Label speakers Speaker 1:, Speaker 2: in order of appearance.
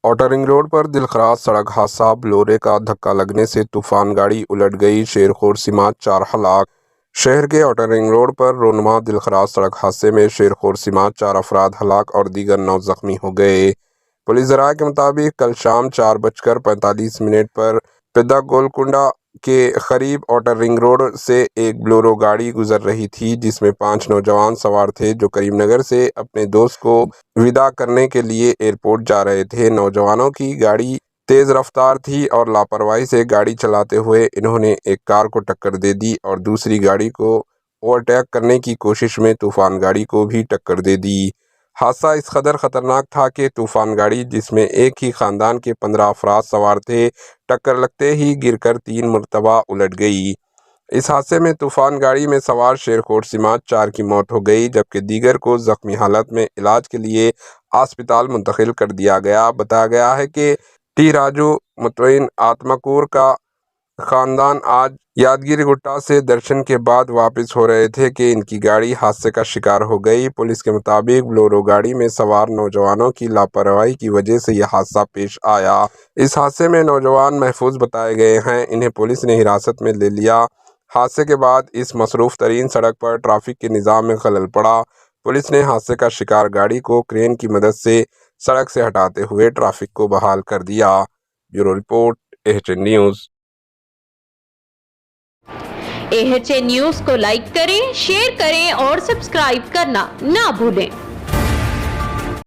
Speaker 1: Outer ring road پر دلخراش سڑک حادثہ، بلورے کا دھکا لگنے سے طوفان گاڑی الٹ گئی، شیرخور سمات 4 ہلاک۔ شہر کے آوٹر رنگ روڈ پر رونما دلخراش سڑک حادثے میں شیرخور سمات 4 افراد ہلاک اور دیگر 9 زخمی ہو گئے۔ پولیس ذرائع کے مطابق کل شام 4:45 پر پیدا گولکنڈہ کے قریب آوٹر رنگ روڈ سے ایک بلورو گاڑی گزر رہی تھی جس میں 5 نوجوان سوار تھے جو کریم نگر سے اپنے دوست کو وداع کرنے کے لیے ایئرپورٹ جا رہے تھے۔ نوجوانوں کی گاڑی تیز رفتار تھی اور لاپرواہی سے گاڑی چلاتے ہوئے انہوں نے ایک کار کو ٹکر دے دی اور دوسری گاڑی کو اوورٹیک کرنے کی کوشش میں طوفان گاڑی کو بھی ٹکر دے دی۔ حادثہ اس قدر خطرناک تھا کہ طوفان گاڑی جس میں ایک ہی خاندان کے 15 افراد سوار تھے، ٹکر لگتے ہی گر کر 3 مرتبہ الٹ گئی۔ اس حادثے میں طوفان گاڑی میں سوار شیرخور سمات 4 کی موت ہو گئی جبکہ دیگر کو زخمی حالت میں علاج کے لیے اسپتال منتقل کر دیا گیا۔ بتایا گیا ہے کہ ٹی راجو متوین آتمکور کا خاندان آج یادگیری گٹا سے درشن کے بعد واپس ہو رہے تھے کہ ان کی گاڑی حادثے کا شکار ہو گئی۔ پولیس کے مطابق بلورو گاڑی میں سوار نوجوانوں کی لاپرواہی کی وجہ سے یہ حادثہ پیش آیا۔ اس حادثے میں نوجوان محفوظ بتائے گئے ہیں، انہیں پولیس نے حراست میں لے لیا۔ حادثے کے بعد اس مصروف ترین سڑک پر ٹریفک کے نظام میں خلل پڑا۔ پولیس نے حادثے کا شکار گاڑی کو کرین کی مدد سے سڑک سے ہٹاتے ہوئے ٹریفک کو بحال کر دیا۔ Bureau report AHN news.
Speaker 2: AHN news کو لائک کریں، شیئر کریں اور سبسکرائب کرنا نہ بھولیں۔